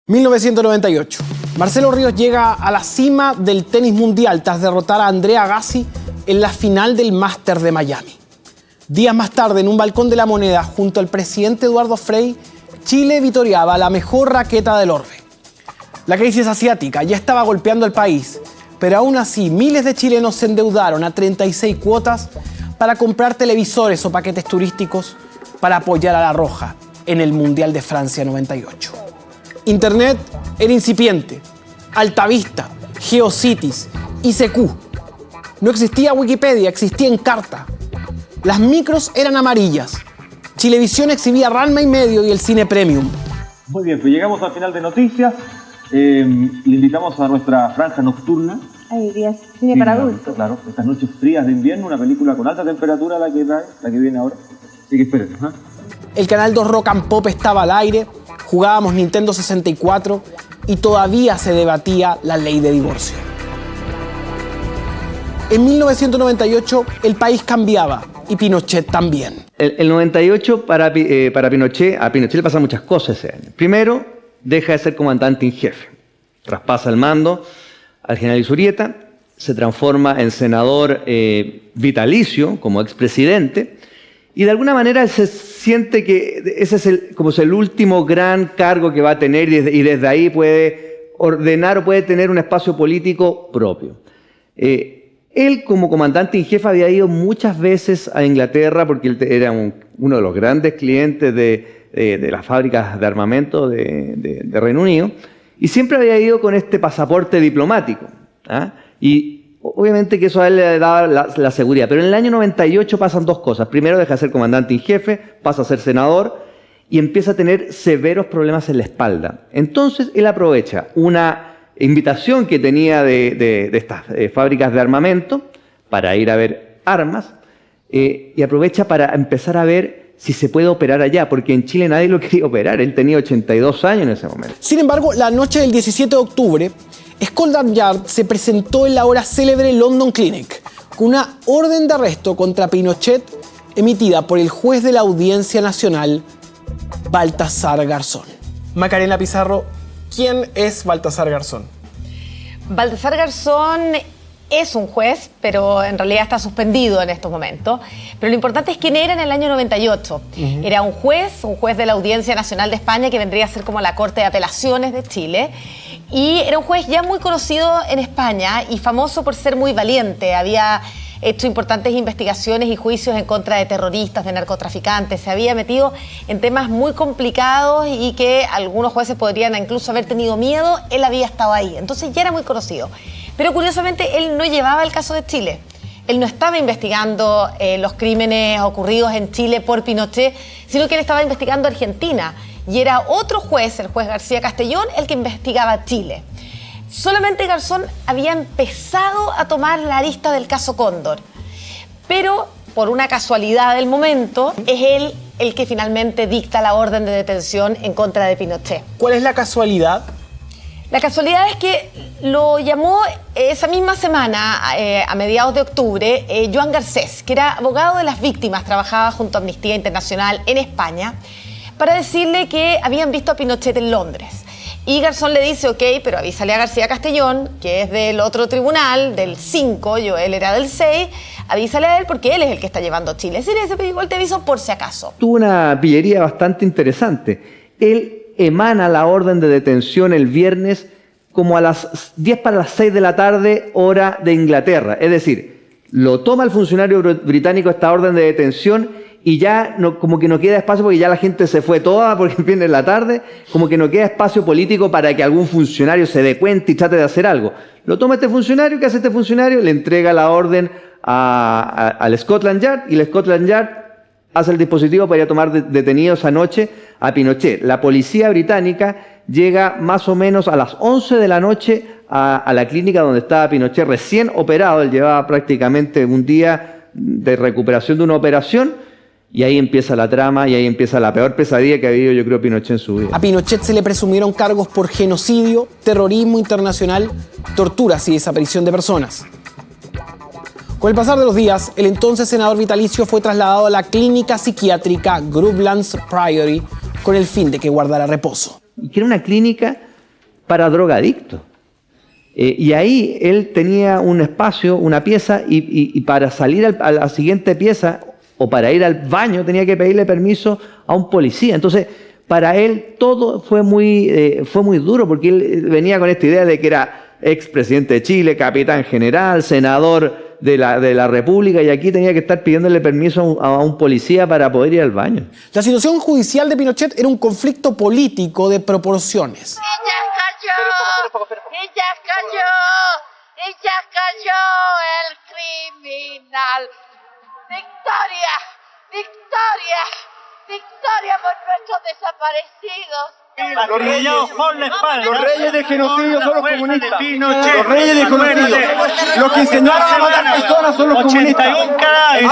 1998. Marcelo Ríos llega a la cima del tenis mundial tras derrotar a Andre Agassi en la final del Máster de Miami. Días más tarde, en un balcón de La Moneda, junto al presidente Eduardo Frei, Chile vitoreaba la mejor raqueta del orbe. La crisis asiática ya estaba golpeando al país, pero aún así miles de chilenos se endeudaron a 36 cuotas para comprar televisores o paquetes turísticos para apoyar a La Roja en el Mundial de Francia 98. Internet era incipiente, Altavista, GeoCities, ICQ. No existía Wikipedia, existía Encarta. Las micros eran amarillas. Chilevisión exhibía Ranma y medio y el cine premium. Muy bien, pues llegamos al final de noticias. Le invitamos a nuestra franja nocturna. Hay días cine para adultos. Claro, estas noches frías de invierno, una película con alta temperatura la que viene ahora. Así que esperen. El canal 2 Rock and Pop estaba al aire, jugábamos Nintendo 64 y todavía se debatía la ley de divorcio. En 1998 el país cambiaba y Pinochet también. El 98 para Pinochet, a Pinochet le pasan muchas cosas ese año. Primero, deja de ser comandante en jefe. Traspasa el mando al general Izurieta, se transforma en senador vitalicio como expresidente y de alguna manera se siente que ese es el último gran cargo que va a tener y desde ahí puede ordenar o puede tener un espacio político propio. Él como comandante en jefe había ido muchas veces a Inglaterra porque él era uno de los grandes clientes de las fábricas de armamento de Reino Unido y siempre había ido con este pasaporte diplomático. Y obviamente que eso a él le daba la seguridad. Pero en el año 98 pasan dos cosas. Primero deja de ser comandante en jefe, pasa a ser senador y empieza a tener severos problemas en la espalda. Entonces él aprovecha una invitación que tenía de estas fábricas de armamento para ir a ver armas y aprovecha para empezar a ver si se puede operar allá, porque en Chile nadie lo quería operar. Él tenía 82 años en ese momento. Sin embargo, la noche del 17 de octubre, Scotland Yard se presentó en la ahora célebre London Clinic con una orden de arresto contra Pinochet emitida por el juez de la Audiencia Nacional, Baltasar Garzón. Macarena Pizarro, ¿quién es Baltasar Garzón? Baltasar Garzón es un juez, pero en realidad está suspendido en estos momentos. Pero lo importante es quién era en el año 98. Era un juez de la Audiencia Nacional de España, que vendría a ser como la Corte de Apelaciones de Chile. Y era un juez ya muy conocido en España y famoso por ser muy valiente. Había hecho importantes investigaciones y juicios en contra de terroristas, de narcotraficantes. Se había metido en temas muy complicados y que algunos jueces podrían incluso haber tenido miedo. Él había estado ahí, entonces ya era muy conocido. Pero curiosamente él no llevaba el caso de Chile. Él no estaba investigando los crímenes ocurridos en Chile por Pinochet, sino que él estaba investigando Argentina. Y era otro juez, el juez García Castellón, el que investigaba Chile. Solamente Garzón había empezado a tomar la arista del caso Cóndor. Pero, por una casualidad del momento, es él el que finalmente dicta la orden de detención en contra de Pinochet. ¿Cuál es la casualidad? La casualidad es que lo llamó esa misma semana, a mediados de octubre, Joan Garcés, que era abogado de las víctimas, trabajaba junto a Amnistía Internacional en España, para decirle que habían visto a Pinochet en Londres. Y Garzón le dice, ok, pero avísale a García Castellón, que es del otro tribunal, del 5, él era del 6, avísale a él porque él es el que está llevando a Chile. Es decir, ese igual te aviso por si acaso. Tuvo una pillería bastante interesante. Él emana la orden de detención el viernes como a las 10 para las 6 de la tarde, hora de Inglaterra. Es decir, lo toma el funcionario británico esta orden de detención y ya como que no queda espacio porque ya la gente se fue toda porque viene en la tarde, como que no queda espacio político para que algún funcionario se dé cuenta y trate de hacer algo. Lo toma este funcionario, ¿qué hace este funcionario? Le entrega la orden al Scotland Yard y el Scotland Yard hace el dispositivo para ir a tomar detenidos anoche a Pinochet. La policía británica llega más o menos a las 11 de la noche a la clínica donde estaba Pinochet recién operado. Él llevaba prácticamente un día de recuperación de una operación. Y ahí empieza la trama y ahí empieza la peor pesadilla que ha vivido, yo creo, Pinochet en su vida. A Pinochet se le presumieron cargos por genocidio, terrorismo internacional, torturas y desaparición de personas. Con el pasar de los días, el entonces senador vitalicio fue trasladado a la clínica psiquiátrica Grovelands Priory con el fin de que guardara reposo. Y que era una clínica para drogadictos. Y ahí él tenía un espacio, una pieza, y para salir a la siguiente pieza o para ir al baño tenía que pedirle permiso a un policía. Entonces, para él todo fue muy duro, porque él venía con esta idea de que era expresidente de Chile, capitán general, senador de la República, y aquí tenía que estar pidiéndole permiso a un policía para poder ir al baño. La situación judicial de Pinochet era un conflicto político de proporciones. Y ya cayó el criminal. Victoria, victoria, victoria por nuestros desaparecidos. Los reyados por la espalda. Los reyes de genocidio son los comunistas. Los reyes de genocidio. Los que enseñaron a matar personas son los comunistas. 81 cadáveres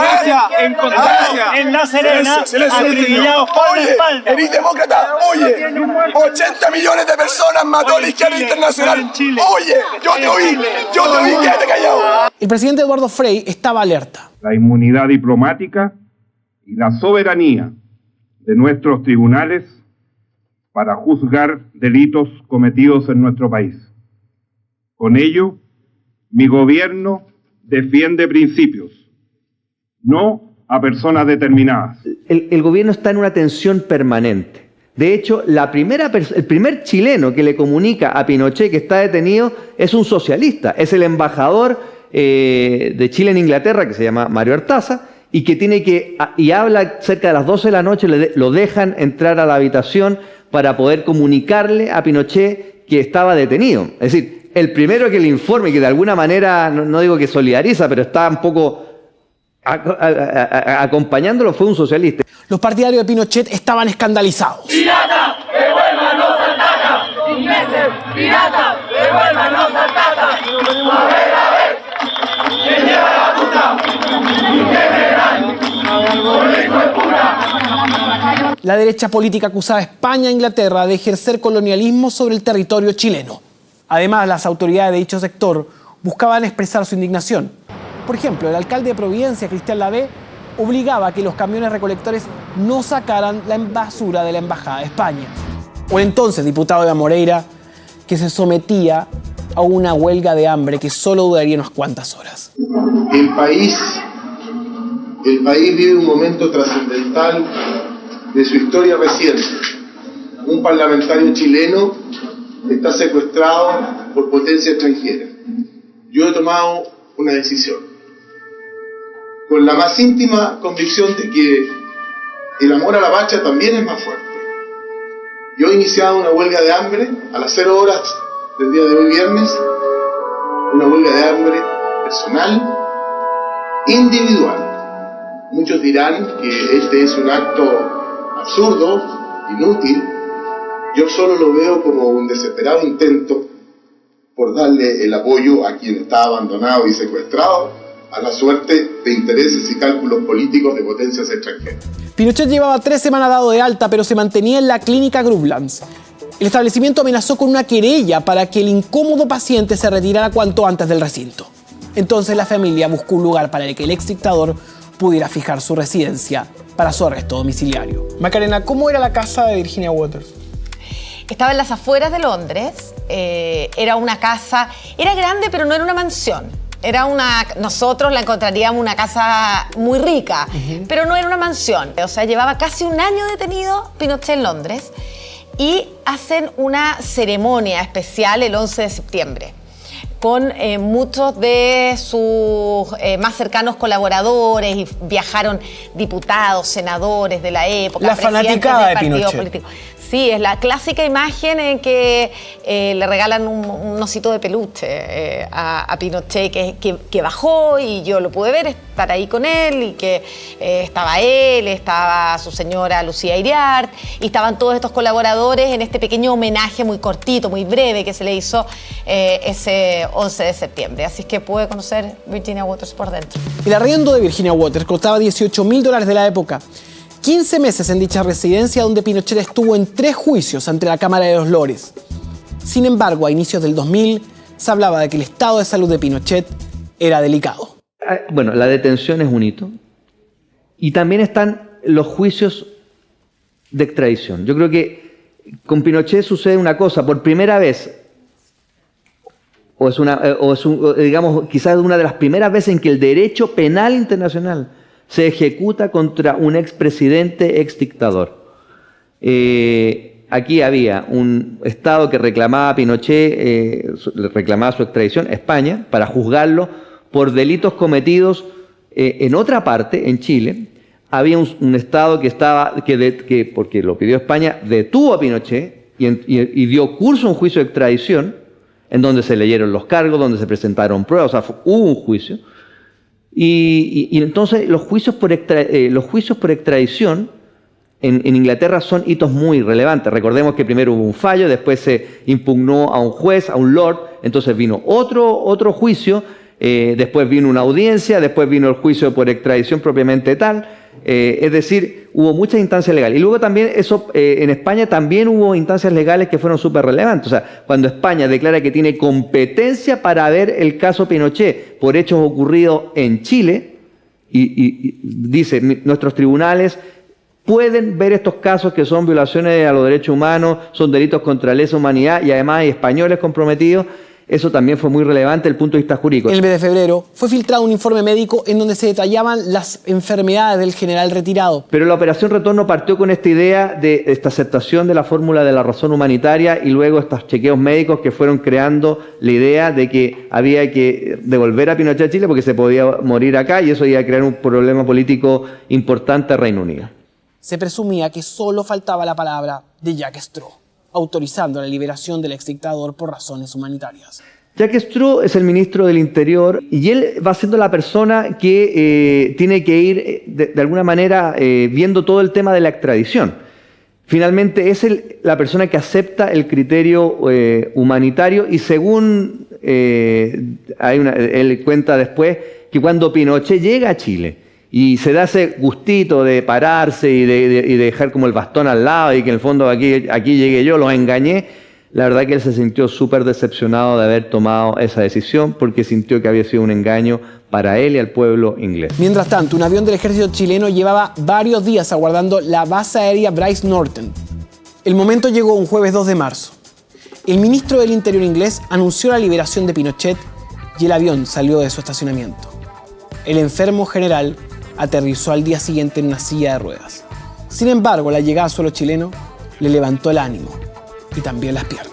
encontrados en La Serena, acribillados por la espalda. ¿Eres demócrata? Oye, 80 millones de personas mató la izquierda internacional. Oye, yo te oí, quédate callado. El presidente Eduardo Frei estaba alerta. La inmunidad diplomática y la soberanía de nuestros tribunales para juzgar delitos cometidos en nuestro país. Con ello, mi gobierno defiende principios, no a personas determinadas. El gobierno está en una tensión permanente. De hecho, el primer chileno que le comunica a Pinochet que está detenido es un socialista, es el embajador de Chile en Inglaterra, que se llama Mario Artaza, y habla cerca de las 12 de la noche, lo dejan entrar a la habitación para poder comunicarle a Pinochet que estaba detenido. Es decir, el primero que le informe, que de alguna manera, no digo que solidariza, pero está un poco acompañándolo, fue un socialista. Los partidarios de Pinochet estaban escandalizados. ¡Pirata, devuélvanos al Tata! ¡Ingleses, pirata, devuélvanos al Tata! A ver, ¿quién lleva la puta? ¡General! ¡Por hijo de puta! La derecha política acusaba a España e Inglaterra de ejercer colonialismo sobre el territorio chileno. Además, las autoridades de dicho sector buscaban expresar su indignación. Por ejemplo, el alcalde de Providencia, Cristian Lavé, obligaba a que los camiones recolectores no sacaran la basura de la Embajada de España. O el entonces diputado de Moreira, que se sometía a una huelga de hambre que solo duraría unas cuantas horas. El país vive un momento trascendental de su historia reciente. Un parlamentario chileno está secuestrado por potencia extranjera. Yo he tomado una decisión, con la más íntima convicción de que el amor a la patria también es más fuerte. Yo he iniciado una huelga de hambre a las 0 horas del día de hoy viernes, una huelga de hambre personal, individual. Muchos dirán que este es un acto absurdo, inútil. Yo solo lo veo como un desesperado intento por darle el apoyo a quien está abandonado y secuestrado a la suerte de intereses y cálculos políticos de potencias extranjeras. Pinochet llevaba 3 semanas dado de alta, pero se mantenía en la clínica Grublands. El establecimiento amenazó con una querella para que el incómodo paciente se retirara cuanto antes del recinto. Entonces la familia buscó un lugar para el que el exdictador pudiera fijar su residencia para su arresto domiciliario. Macarena, ¿cómo era la casa de Virginia Waters? Estaba en las afueras de Londres, era una casa, era grande pero no era una mansión. Nosotros la encontraríamos una casa muy rica, pero no era una mansión. O sea, llevaba casi un año detenido Pinochet en Londres y hacen una ceremonia especial el 11 de septiembre con muchos de sus más cercanos colaboradores y viajaron diputados, senadores de la época, la fanaticada de Pinochet. Político. Sí, es la clásica imagen en que le regalan un osito de peluche a Pinochet que bajó y yo lo pude ver, estar ahí con él y que estaba él, estaba su señora Lucía Iriart y estaban todos estos colaboradores en este pequeño homenaje muy cortito, muy breve que se le hizo ese 11 de septiembre. Así es que pude conocer Virginia Waters por dentro. El arriendo de Virginia Waters costaba $18.000 de la época. 15 meses en dicha residencia donde Pinochet estuvo en 3 juicios ante la Cámara de los Lores. Sin embargo, a inicios del 2000 se hablaba de que el estado de salud de Pinochet era delicado. Bueno, la detención es un hito. Y también están los juicios de extradición. Yo creo que con Pinochet sucede una cosa. Por primera vez digamos, quizás una de las primeras veces en que el derecho penal internacional se ejecuta contra un expresidente, exdictador. Aquí había un Estado que reclamaba a Pinochet, reclamaba su extradición, España, para juzgarlo por delitos cometidos en otra parte, en Chile. Había un Estado que porque lo pidió España, detuvo a Pinochet y dio curso a un juicio de extradición, en donde se leyeron los cargos, donde se presentaron pruebas, o sea, hubo un juicio. Y entonces los juicios por extradición en Inglaterra son hitos muy relevantes. Recordemos que primero hubo un fallo, después se impugnó a un juez, a un lord, entonces vino otro juicio, después vino una audiencia, después vino el juicio por extradición propiamente tal. Es decir, hubo muchas instancias legales. Y luego también en España también hubo instancias legales que fueron súper relevantes. O sea, cuando España declara que tiene competencia para ver el caso Pinochet por hechos ocurridos en Chile, y dice, nuestros tribunales pueden ver estos casos que son violaciones a los derechos humanos, son delitos contra la lesa humanidad y además hay españoles comprometidos. Eso también fue muy relevante desde el punto de vista jurídico. En el mes de febrero fue filtrado un informe médico en donde se detallaban las enfermedades del general retirado. Pero la Operación Retorno partió con esta idea de esta aceptación de la fórmula de la razón humanitaria y luego estos chequeos médicos que fueron creando la idea de que había que devolver a Pinochet a Chile porque se podía morir acá y eso iba a crear un problema político importante al Reino Unido. Se presumía que solo faltaba la palabra de Jacques Streau, autorizando la liberación del exdictador por razones humanitarias. Jacques Streau es el ministro del Interior y él va siendo la persona que tiene que ir de alguna manera viendo todo el tema de la extradición. Finalmente es la persona que acepta el criterio humanitario y según él cuenta después que cuando Pinochet llega a Chile y se da ese gustito de pararse y de dejar como el bastón al lado y que en el fondo aquí llegué yo, los engañé. La verdad que él se sintió súper decepcionado de haber tomado esa decisión porque sintió que había sido un engaño para él y al pueblo inglés. Mientras tanto, un avión del ejército chileno llevaba varios días aguardando la base aérea Brice Norton. El momento llegó un jueves 2 de marzo. El ministro del Interior inglés anunció la liberación de Pinochet y el avión salió de su estacionamiento. El enfermo general aterrizó al día siguiente en una silla de ruedas. Sin embargo, la llegada a suelo chileno le levantó el ánimo y también las piernas.